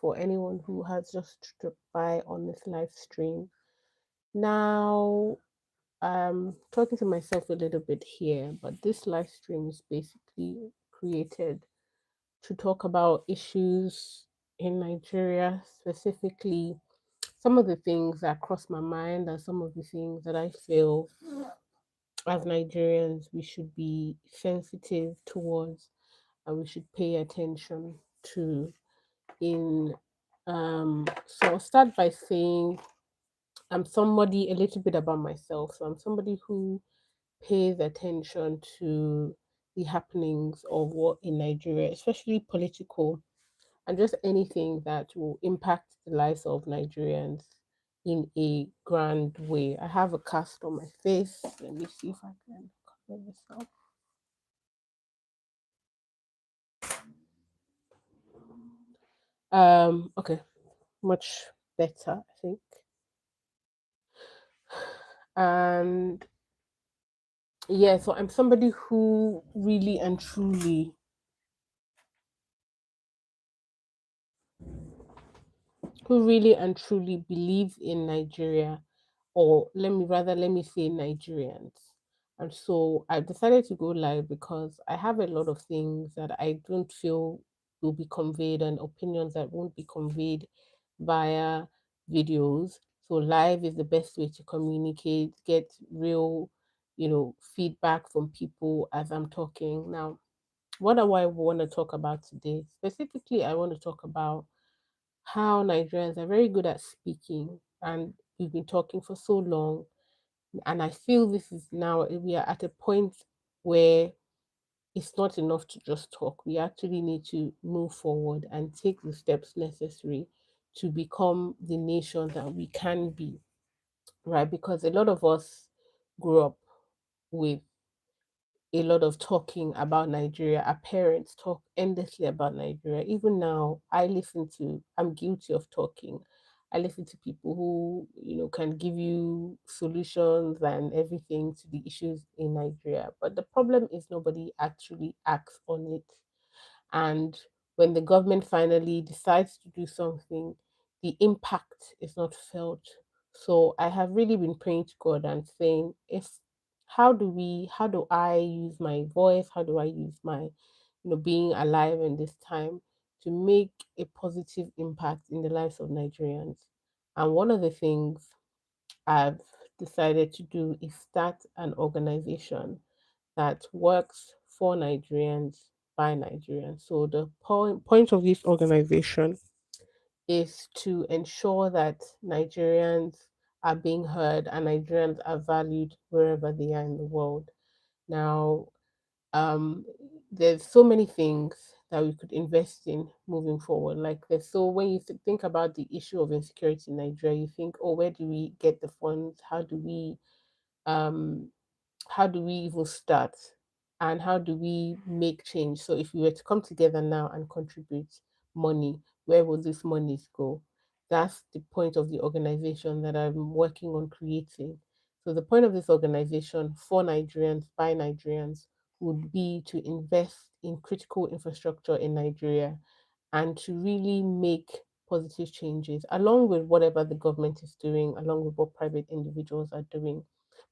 for anyone who has just dropped by on this live stream. Now, I'm talking to myself a little bit here, but this live stream is basically created to talk about issues in Nigeria, specifically some of the things that cross my mind and some of the things that I feel as Nigerians we should be sensitive towards and we should pay attention to in so I'll start by saying I'm somebody a little bit about myself. So I'm somebody who pays attention to the happenings of what in Nigeria, especially political and just anything that will impact the lives of Nigerians in a grand way. I have a cast on my face. Let me see if I can cover this up. Okay, much better, I think. And yeah, so I'm somebody who really and truly believes in Nigeria, or let me say Nigerians. And so I've decided to go live because I have a lot of things that I don't feel will be conveyed and opinions that won't be conveyed via videos. So live is the best way to communicate, get real, feedback from people as I'm talking. Now, what do I want to talk about today? Specifically, I want to talk about how Nigerians are very good at speaking, and we've been talking for so long. And I feel this is now, we are at a point where it's not enough to just talk. We actually need to move forward and take the steps necessary to become the nation that we can be, right? Because a lot of us grew up with a lot of talking about Nigeria. Our parents talk endlessly about Nigeria. Even now, I'm guilty of talking. I listen to people who, can give you solutions and everything to the issues in Nigeria. But the problem is nobody actually acts on it. And when the government finally decides to do something, the impact is not felt. So I have really been praying to God and saying, if how do I use my voice? How do I use my, being alive in this time to make a positive impact in the lives of Nigerians? And one of the things I've decided to do is start an organization that works for Nigerians by Nigerians. So the point of this organization is to ensure that Nigerians are being heard and Nigerians are valued wherever they are in the world. Now, um, there's so many things that we could invest in moving forward. Like there's so when you think about the issue of insecurity in Nigeria, you think, oh, where do we get the funds? Um how do we even start and how do we make change? So if we were to come together now and contribute money, where will these monies go? That's the point of the organization that I'm working on creating. So the point of this organization for Nigerians by Nigerians would be to invest in critical infrastructure in Nigeria and to really make positive changes along with whatever the government is doing, along with what private individuals are doing.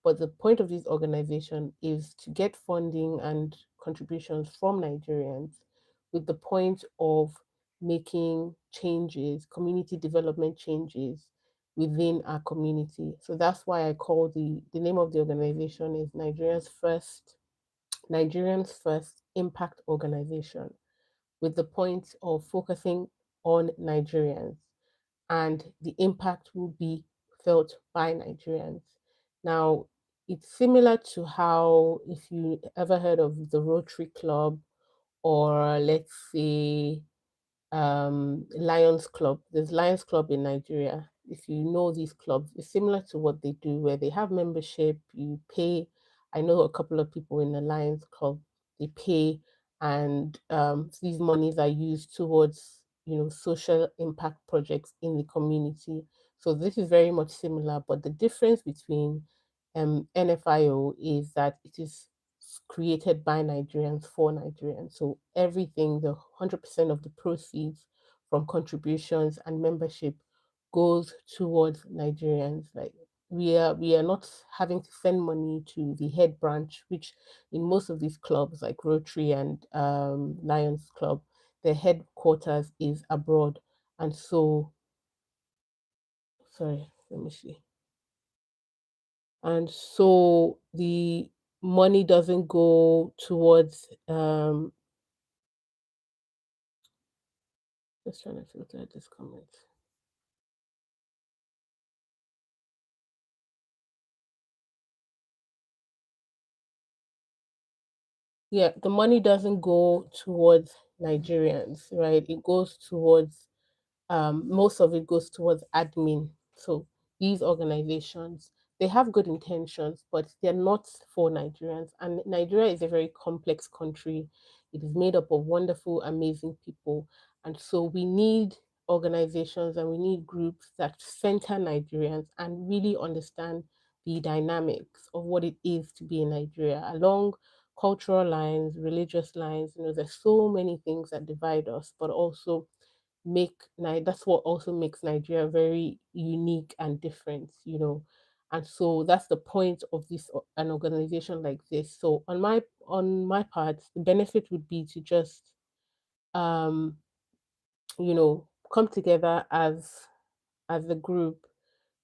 But the point of this organization is to get funding and contributions from Nigerians with the point of making changes, community development changes within our community. So that's why I call the name of the organization is Nigerians First Impact Organization, with the point of focusing on Nigerians, and the impact will be felt by Nigerians. Now, it's similar to how, if you ever heard of the Rotary Club, or let's say Lions Club. There's Lions Club in Nigeria. If you know these clubs, it's similar to what they do, where they have membership, you pay. I know a couple of people in the Lions Club, they pay, and these monies are used towards, social impact projects in the community. So this is very much similar, but the difference between NFIO is that it is created by Nigerians for Nigerians. So everything, the 100% of the proceeds from contributions and membership goes towards Nigerians. Like we are not having to send money to the head branch, which in most of these clubs like Rotary and Lions Club, their headquarters is abroad. And so, sorry, let me see. And so the money doesn't go towards just trying to filter this comment. Yeah, the money doesn't go towards Nigerians, right? It goes towards most of it goes towards admin. So these organizations, they have good intentions, but they're not for Nigerians. And Nigeria is a very complex country. It is made up of wonderful, amazing people. And so we need organizations and we need groups that center Nigerians and really understand the dynamics of what it is to be in Nigeria along cultural lines, religious lines. There's so many things that divide us, but also that's what also makes Nigeria very unique and different. And so that's the point of an organization like this. So on my part, the benefit would be to just um come together as a group,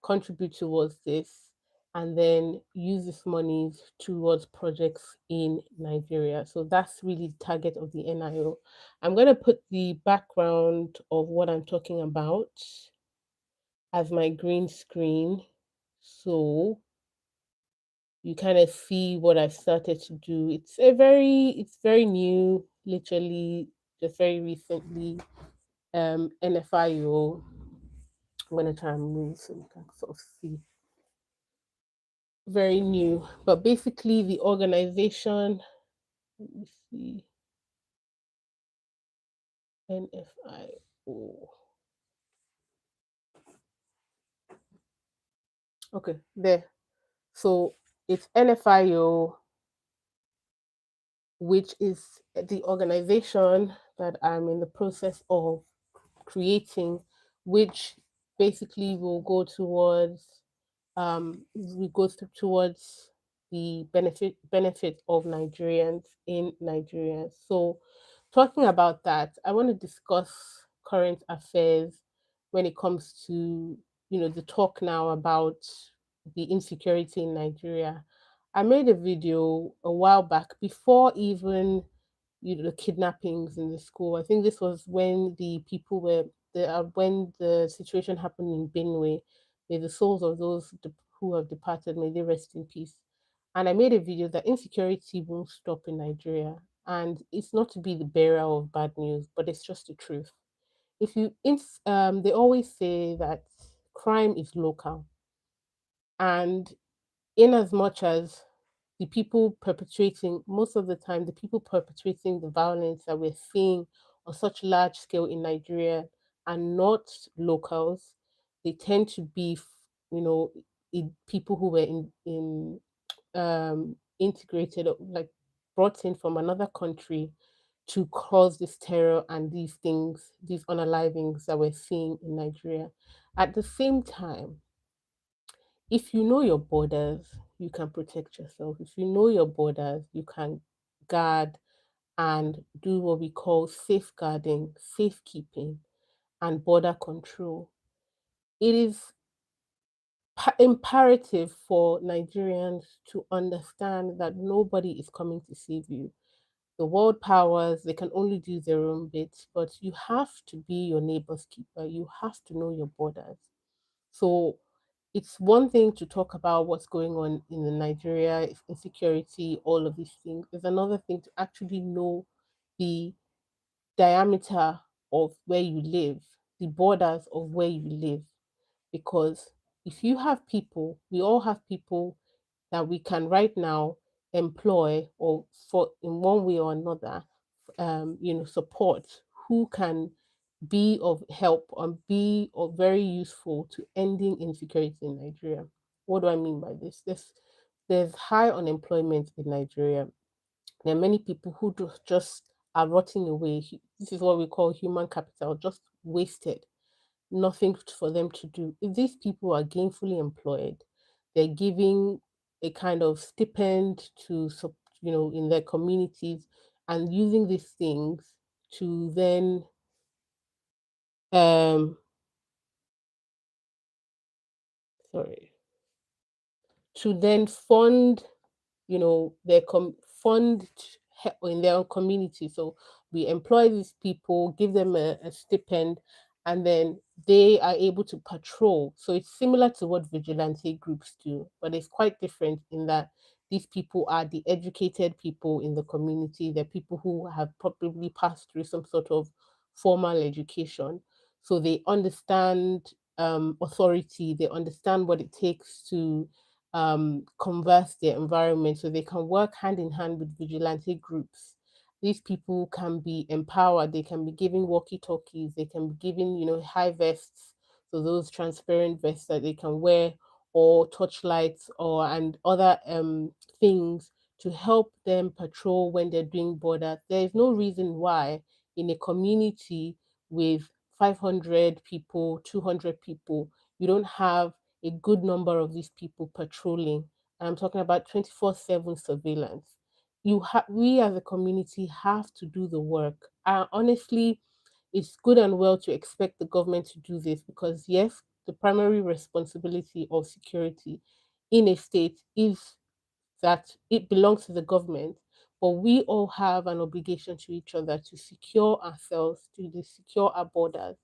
contribute towards this, and then use this monies towards projects in Nigeria. So that's really the target of the NIO. I'm going to put the background of what I'm talking about as my green screen. So you kind of see what I've started to do. It's very new, literally just very recently. NFIO. I'm gonna try and move so you can sort of see. Very new, but basically the organization. Let me see. NFIO. Okay, there. So it's NFIO, which is the organization that I'm in the process of creating, which basically will go towards towards the benefit of Nigerians in Nigeria. So talking about that, I want to discuss current affairs when it comes to the talk now about the insecurity in Nigeria. I made a video a while back before even the kidnappings in the school. I think this was when when the situation happened in Benue. May the souls of those who have departed, may they rest in peace. And I made a video that insecurity won't stop in Nigeria. And it's not to be the bearer of bad news, but it's just the truth. They always say that crime is local, and in as much as the people perpetrating most of the time the people perpetrating the violence that we're seeing on such large scale in Nigeria are not locals. They tend to be you know people who were in integrated, like brought in from another country to cause this terror and these things, these unalivings that we're seeing in Nigeria. At the same time, if you know your borders, you can protect yourself. If you know your borders, you can guard and do what we call safeguarding, safekeeping, and border control. It is imperative for Nigerians to understand that nobody is coming to save you. The world powers, they can only do their own bit, but you have to be your neighbor's keeper. You have to know your borders. So it's one thing to talk about what's going on in the Nigeria, insecurity, all of these things. There's another thing to actually know the diameter of where you live, the borders of where you live. Because if you have people, we all have people that we can right now employ or for in one way or another, support who can be of help and be of very useful to ending insecurity in Nigeria. What do I mean by this? There's high unemployment in Nigeria. There are many people who just are rotting away. This is what we call human capital, just wasted, nothing for them to do. If these people are gainfully employed, they're giving a kind of stipend to, in their communities, and using these things to then, um, sorry, to then fund, their fund in their own community. So we employ these people, give them a stipend, and then they are able to patrol. So it's similar to what vigilante groups do, but it's quite different in that these people are the educated people in the community. They're people who have probably passed through some sort of formal education. So they understand authority, they understand what it takes to converse their environment, so they can work hand in hand with vigilante groups. These people can be empowered, they can be given walkie talkies, they can be given, high vests, so those transparent vests that they can wear, or torchlights, or and other things to help them patrol when they're doing borders. There is no reason why in a community with 500 people, 200 people, you don't have a good number of these people patrolling. I'm talking about 24/7 surveillance. We as a community have to do the work. Honestly, it's good and well to expect the government to do this because, yes, the primary responsibility of security in a state is that it belongs to the government, but we all have an obligation to each other to secure ourselves, to secure our borders,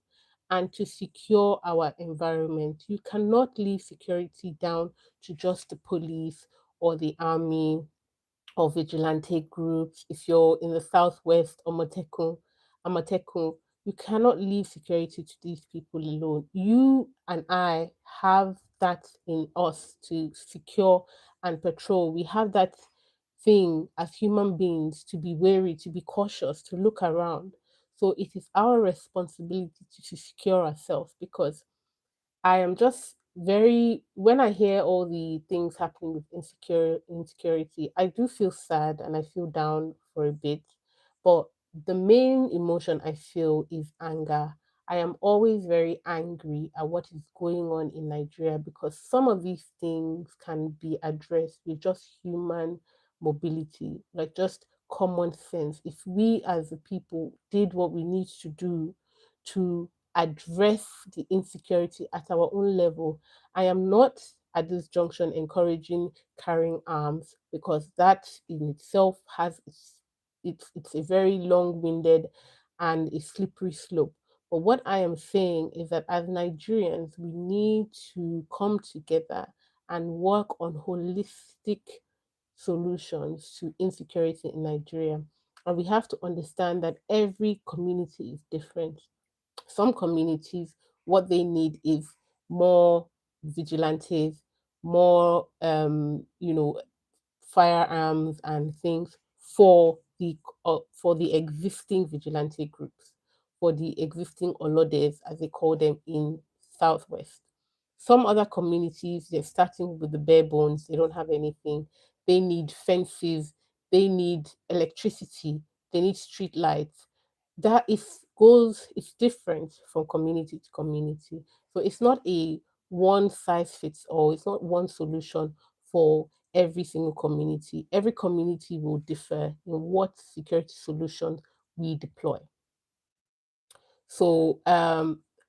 and to secure our environment. You cannot leave security down to just the police or the army or vigilante groups. If you're in the southwest or Amatekun, you cannot leave security to these people alone. You and I have that in us to secure and patrol. We have that thing as human beings to be wary, to be cautious, to look around. So it is our responsibility to secure ourselves because I am just very when I hear all the things happening with insecurity, I do feel sad and I feel down for a bit. But the main emotion I feel is anger. I am always very angry at what is going on in Nigeria because some of these things can be addressed with just human mobility, like just common sense. If we as a people did what we need to do to address the insecurity at our own level. I am not at this junction encouraging carrying arms because that in itself has it's a very long-winded and a slippery slope. But what I am saying is that as Nigerians, we need to come together and work on holistic solutions to insecurity in Nigeria. And we have to understand that every community is different. Some communities, what they need is more vigilantes, more firearms and things for the existing vigilante groups, for the existing olodes as they call them in southwest. Some other communities, they're starting with the bare bones, they don't have anything. They need fences, they need electricity, they need street lights. That is goes it's different from community to community. So it's not a one size fits all, it's not one solution for every single community. Every community will differ in what security solutions we deploy. So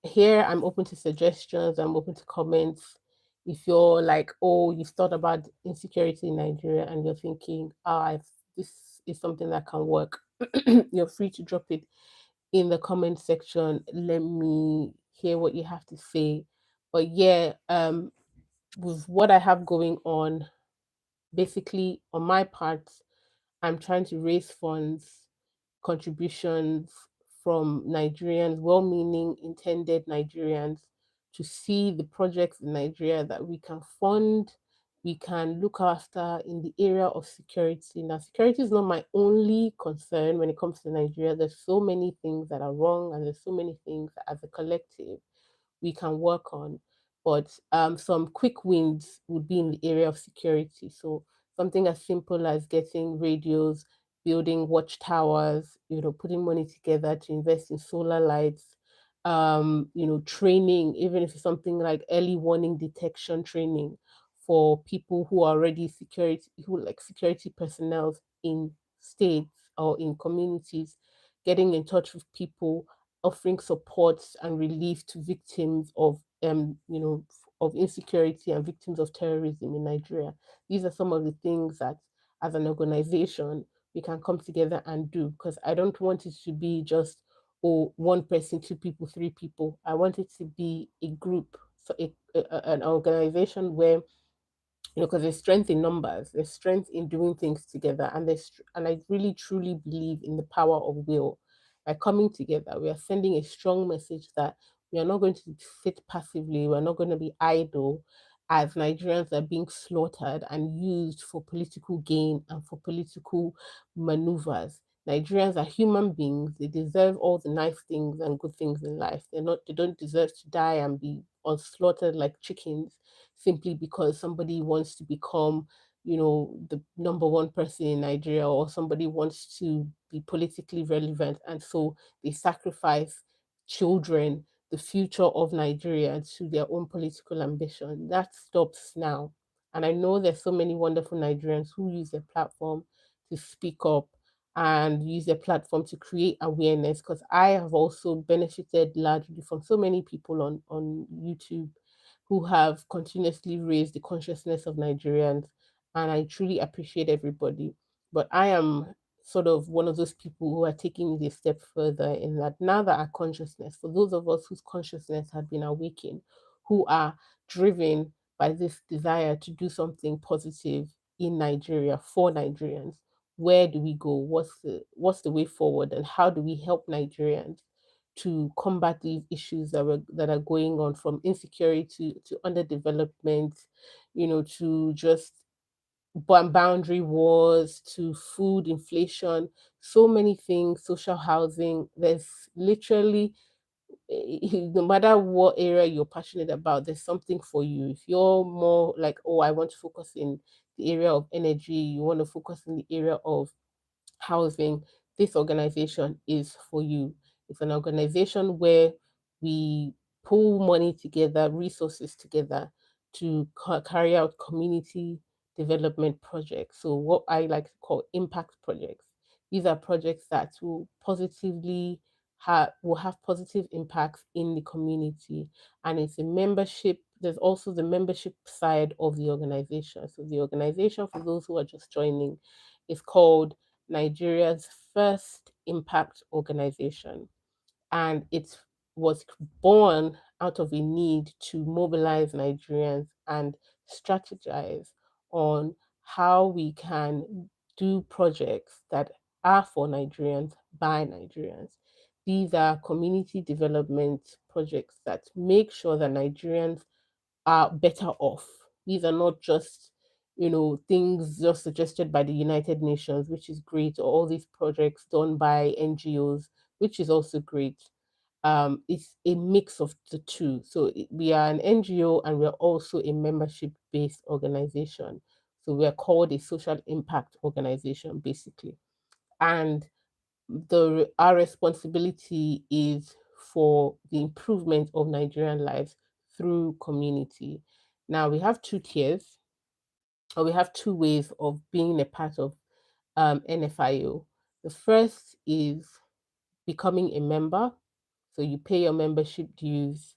here I'm open to suggestions, I'm open to comments. If you're like, oh, you've thought about insecurity in Nigeria and you're thinking, this is something that can work, you're free to drop it in the comment section. Let me hear what you have to say. But yeah, with what I have going on, basically on my part, I'm trying to raise funds, contributions from Nigerians, well meaning intended Nigerians, to see the projects in Nigeria that we can fund, we can look after in the area of security. Now, security is not my only concern when it comes to Nigeria. There's so many things that are wrong, and there's so many things that as a collective we can work on. But some quick wins would be in the area of security. So something as simple as getting radios, building watchtowers, putting money together to invest in solar lights, training, even if it's something like early warning detection training for people who are already security, who like security personnel in states or in communities, getting in touch with people, offering support and relief to victims of insecurity and victims of terrorism in Nigeria. These are some of the things that as an organization we can come together and do, because I don't want it to be just, or one person, two people, three people. I want it to be a group, so an organization where, because there's strength in numbers, there's strength in doing things together, and and I really truly believe in the power of will. By coming together, we are sending a strong message that we are not going to sit passively, we're not going to be idle as Nigerians are being slaughtered and used for political gain and for political maneuvers. Nigerians are human beings. They deserve all the nice things and good things in life. They don't deserve to die and be slaughtered like chickens simply because somebody wants to become, the number one person in Nigeria, or somebody wants to be politically relevant. And so they sacrifice children, the future of Nigeria, to their own political ambition. That stops now. And I know there's so many wonderful Nigerians who use their platform to speak up and use their platform to create awareness, because I have also benefited largely from so many people on YouTube who have continuously raised the consciousness of Nigerians, and I truly appreciate everybody. But I am sort of one of those people who are taking it a step further, in that now that our consciousness, for those of us whose consciousness had been awakened, who are driven by this desire to do something positive in Nigeria for Nigerians, where do we go? What's the way forward, and how do we help Nigerians to combat these issues that are going on, from insecurity to underdevelopment, to just boundary wars, to food inflation, so many things, social housing. There's literally, no matter what area you're passionate about, there's something for you. If you're more like, oh, I want to focus in the area of energy, you want to focus in the area of housing, this organization is for you. It's an organization where we pull money together, resources together to carry out community development projects. So, what I like to call impact projects. These are projects that will have positive impacts in the community, and it's a membership. There's also the membership side of the organization. So the organization, for those who are just joining, is called Nigeria's first impact organization. And it was born out of a need to mobilize Nigerians and strategize on how we can do projects that are for Nigerians by Nigerians. These are community development projects that make sure that Nigerians are better off. These are not just, things just suggested by the United Nations, which is great, or all these projects done by NGOs, which is also great. It's a mix of the two. So we are an NGO and we're also a membership based organization. So we're called a social impact organization, basically. And our responsibility is for the improvement of Nigerian lives through community. Now we have two tiers, or we have two ways of being a part of NFIO. The first is becoming a member. So you pay your membership dues.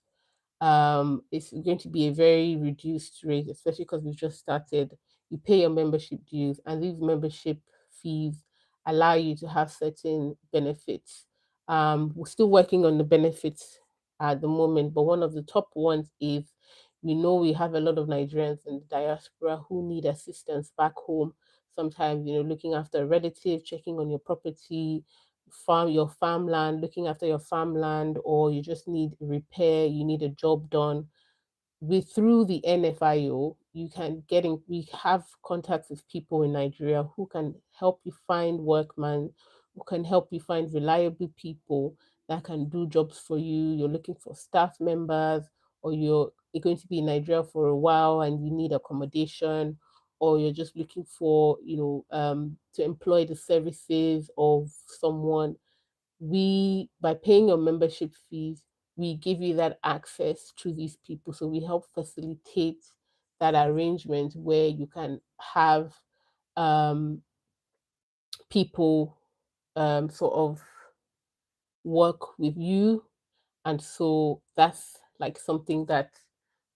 It's going to be a very reduced rate, especially because we've just started. You pay your membership dues, and these membership fees allow you to have certain benefits. We're still working on the benefits at the moment, but one of the top ones is, we know we have a lot of Nigerians in the diaspora who need assistance back home. Sometimes, looking after a relative, checking on your property, your farmland, looking after your farmland, or you just need repair, you need a job done. Through the NFIO, you can get in. We have contacts with people in Nigeria who can help you find workmen, who can help you find reliable people that can do jobs for you. You're looking for staff members, or you're going to be in Nigeria for a while and you need accommodation, or you're just looking for, to employ the services of someone. We By paying your membership fees, we give you that access to these people. So we help facilitate that arrangement where you can have um, people sort of work with you. And so that's like something that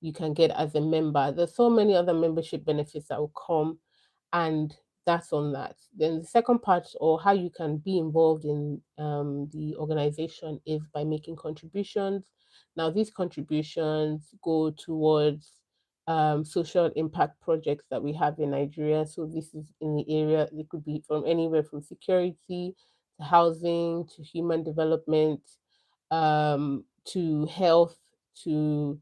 you can get as a member. There's so many other membership benefits that will come, and that's on that. Then the second part, or how you can be involved in the organization, is by making contributions. Now, these contributions go towards social impact projects that we have in Nigeria. So this is in the area, it could be from anywhere from security to housing to human development, to health, to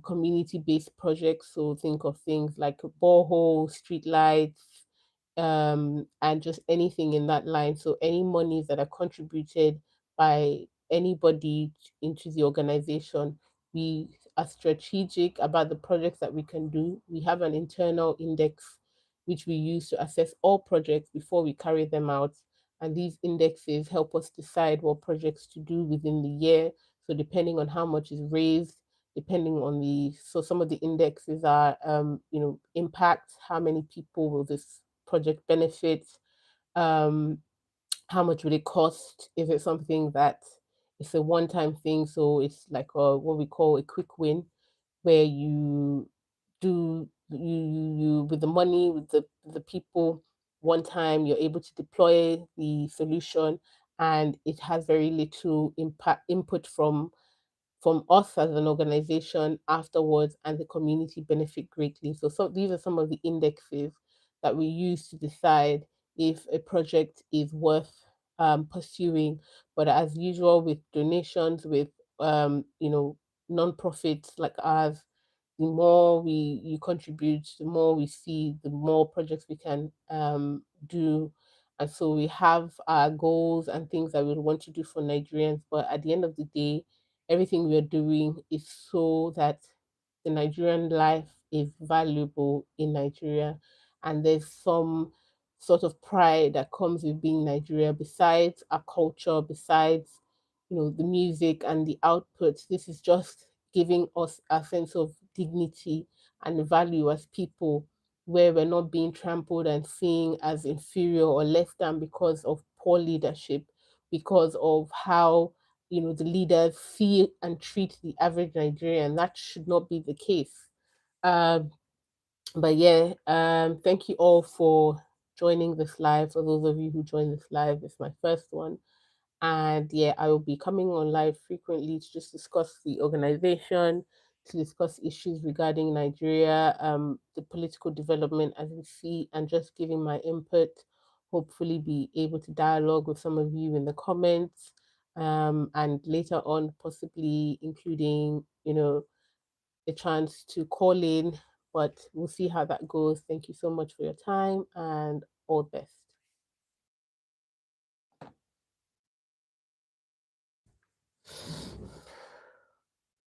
community-based projects. So think of things like borehole, street lights, and just anything in that line. So any monies that are contributed by anybody into the organization, we are strategic about the projects that we can do. We have an internal index which we use to assess all projects before we carry them out. And these indexes help us decide what projects to do within the year. So depending on how much is raised, depending on so some of the indexes are, impact, how many people will this project benefit, um, how much will it cost? Is it something that it's a one-time thing? So it's like what we call a quick win, where you do you with the money, with the people, one time you're able to deploy the solution, and it has very little impact input from us as an organization afterwards, and the community benefit greatly. So these are some of the indexes that we use to decide if a project is worth pursuing. But as usual with donations, with non-profits like ours, the more you contribute, the more we see, the more projects we can do. And so we have our goals and things that we want to do for Nigerians. But at the end of the day, everything we're doing is so that the Nigerian life is valuable in Nigeria. And there's some sort of pride that comes with being Nigeria, besides our culture, besides, the music and the output. This is just giving us a sense of dignity and value as people, where we're not being trampled and seen as inferior or less than because of poor leadership, because of how the leaders see and treat the average Nigerian. That should not be the case. Um, but yeah, thank you all for joining this live. For those of you who joined this live, it's my first one. And yeah, I will be coming on live frequently to just discuss the organization, to discuss issues regarding Nigeria, the political development as we see, and just giving my input. Hopefully, be able to dialogue with some of you in the comments, and later on, possibly including, a chance to call in. But we'll see how that goes. Thank you so much for your time, and all the best.